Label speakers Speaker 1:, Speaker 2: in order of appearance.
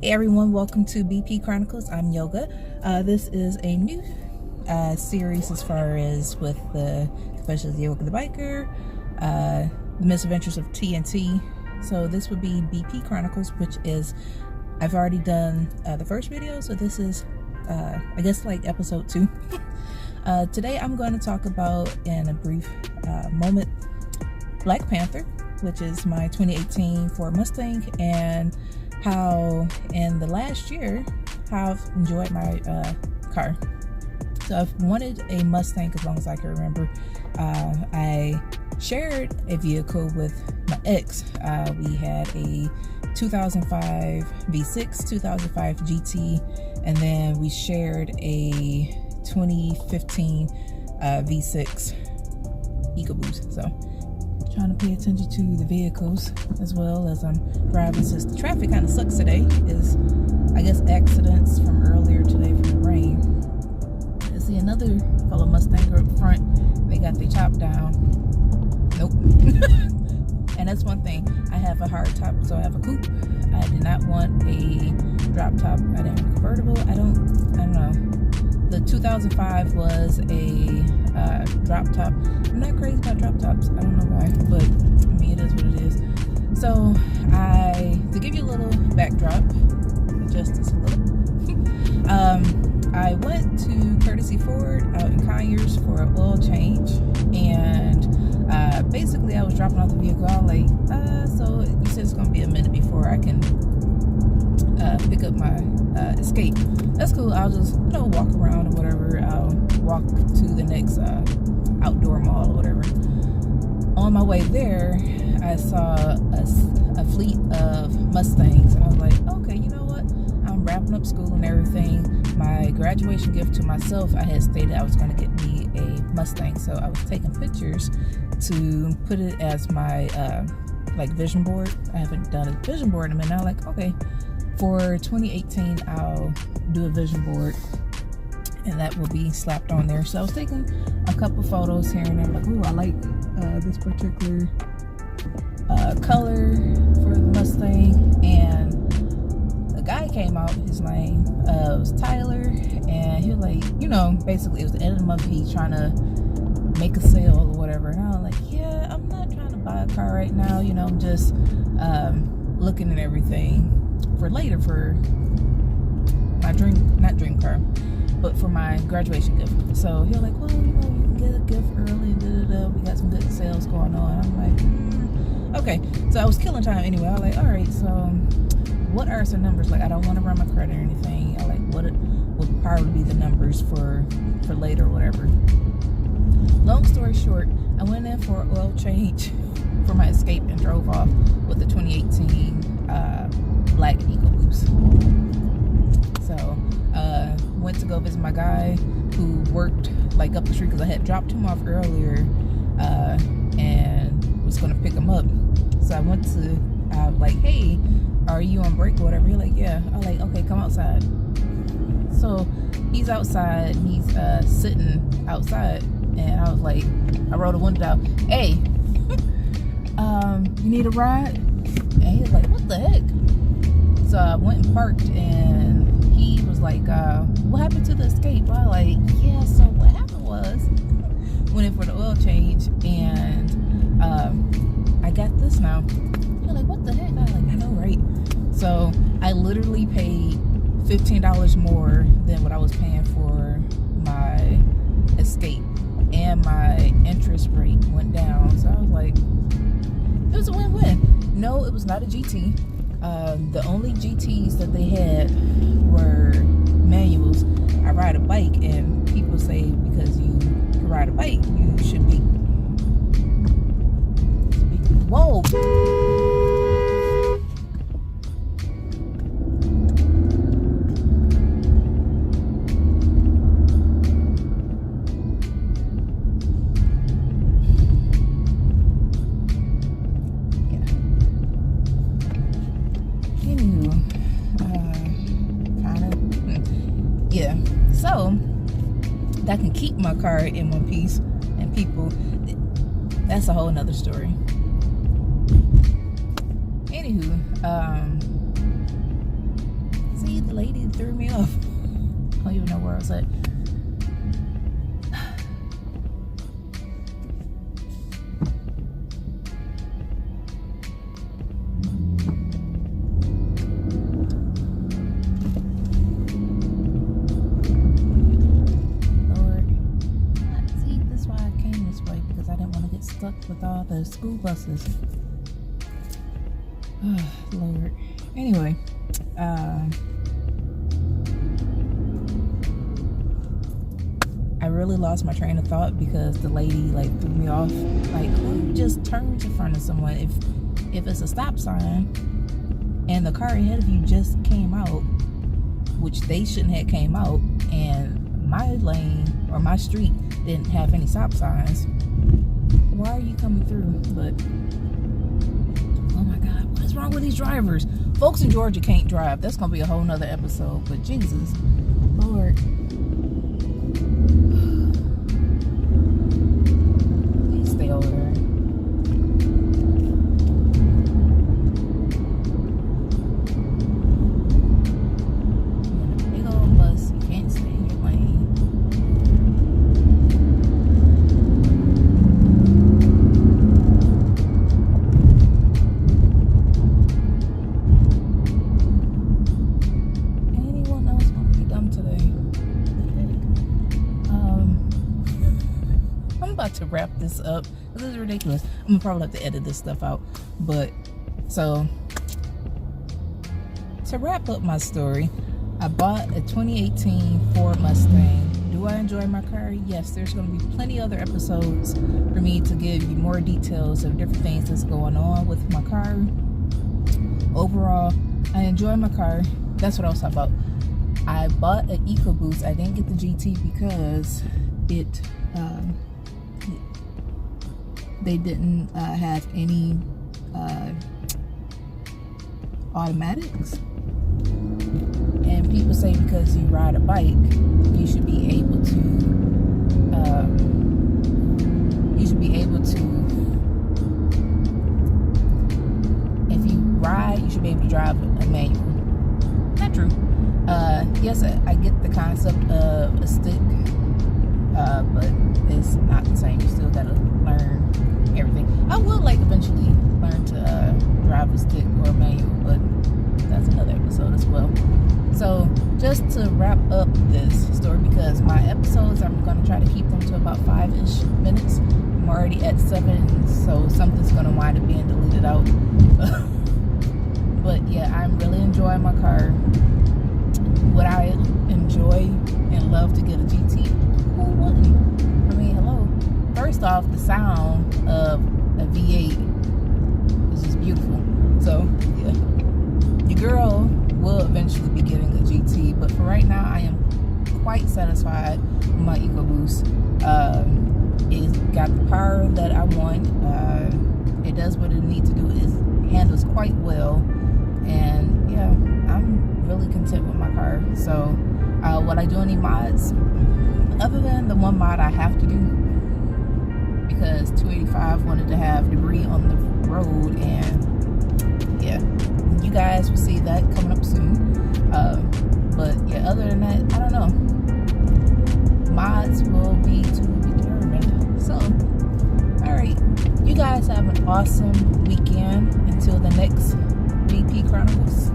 Speaker 1: Hey everyone, welcome to BP Chronicles. I'm Yoga. This is a new series as far as with the Confessions of Yoga the Biker, the Misadventures of TNT. So this would be BP Chronicles, which is, I've already done the first video, so this is I guess like episode 2. Today I'm going to talk about, in a brief moment, Black Panther, which is my 2018 Ford Mustang, and how in the last year how I've enjoyed my car. So I've wanted a Mustang as long as I can remember. I shared a vehicle with my ex. We had a 2005 V6, 2005 GT, and then we shared a 2015 V6 EcoBoost. So trying to pay attention to the vehicles as well as I'm driving, since the traffic kind of sucks today. Is, I guess, accidents from earlier today from the rain. I see another fellow Mustanger up front. They got their top down. Nope. And that's one thing. I have a hard top, so I have a coupe. I did not want a drop top. I didn't want a convertible. I don't know. The 2005 was a drop top. I'm not crazy about drop tops. I don't know why, but I mean, it is what it is. So to give you a little backdrop, justice a little, I went to Courtesy Ford out in Conyers for an oil change, and basically I was dropping off the vehicle. I was like, so you said it's gonna be a minute before I can pick up my Escape. That's cool. I'll just, walk around or whatever. I'll walk to the next outdoor mall or whatever. On my way there, I saw a fleet of Mustangs, and I was like, okay, you know what? I'm wrapping up school and everything. My graduation gift to myself, I had stated I was going to get me a Mustang, so I was taking pictures to put it as my vision board. I haven't done a vision board in a minute. I'm like, okay, for 2018 I'll do a vision board, and that will be slapped on there. So I was taking a couple photos here and there, like, ooh, I like this particular color for the Mustang. And the guy came out, his name was Tyler, and he was like, basically it was the end of the month, he's trying to make a sale or whatever. And I was like, yeah, I'm not trying to buy a car right now, I'm just looking at everything for later, for my not dream car, but for my graduation gift. So he was like, well, you can get a gift early, we got some good sales going on. I'm like, okay. So I was killing time anyway. I was like, all right, so what are some numbers? Like, I don't want to run my credit or anything. I like what it would probably be the numbers for later or whatever. Long story short, I went in for an oil change for my Escape and drove off with the 2018 Black EcoBoost. So went to go visit my guy who worked like up the street, because I had dropped him off earlier and was going to pick him up. So I went to like, hey, are you on break or whatever? He's like, yeah. I was like, okay, come outside. So he's outside, he's sitting outside, and I was like, I rolled the window down, hey, you need a ride? And he was like, what the heck? So I went and parked, and he was like, what happened to the Escape? I was like, yeah, so what happened was, went in for the oil change, and I got this now. You're like, what the heck? I was like, I know, right? So I literally paid $15 more than what I was paying for my Escape, and my interest rate went down. So I was like, it was a win-win. No, it was not a GT. The only GTs that they had were manuals. I ride a bike, and people say because you can ride a bike, you should be. Whoa! Yeah, so that can keep my car in one piece, and people, that's a whole nother story. Anywho, me the lady threw me off. I don't even know where I was at. Stuck with all the school buses. Oh, Lord. Anyway, I really lost my train of thought because the lady like threw me off. Like, who just turns in front of someone if it's a stop sign and the car ahead of you just came out, which they shouldn't have came out, and my lane or my street didn't have any stop signs. Why are you coming through? But oh my God, what is wrong with these drivers? Folks in Georgia can't drive. That's gonna be a whole nother episode. But Jesus, Lord, please stay over there. You're in a big old bus. You can't stay in your lane. To wrap this up, this is ridiculous. I'm gonna probably have to edit this stuff out, but so to wrap up my story, I bought a 2018 Ford Mustang. Do I enjoy my car? Yes. There's going to be plenty other episodes for me to give you more details of different things that's going on with my car. Overall, I enjoy my car. That's what I was talking about. I bought an EcoBoost. I didn't get the GT because it they didn't have any automatics, and people say because you ride a bike you should be able to if you ride you should be able to drive a manual. Not true. Yes, I get the concept of a stick, but it's not the same. You still gotta learn everything. I would like eventually learn to drive a stick or a manual, but that's another episode as well. So just to wrap up this story, because my episodes I'm going to try to keep them to about 5-ish minutes. I'm already at 7, so something's going to wind up being deleted out. But yeah, I'm really enjoying my car. Would I enjoy and love to get a GT? Who wouldn't? I mean, hello. First off, the sound of a V8 is just beautiful. So yeah, your girl will eventually be getting a GT, but for right now I am quite satisfied with my EcoBoost. It's got the power that I want. It does what it needs to do. It handles quite well, and yeah, I'm really content with my car. So would I do any mods other than the one mod I have to do because 285 wanted to have debris on the road, and yeah, you guys will see that coming up soon. But yeah, other than that, I don't know. Mods will be to be determined. So, alright. You guys have an awesome weekend until the next BP Chronicles.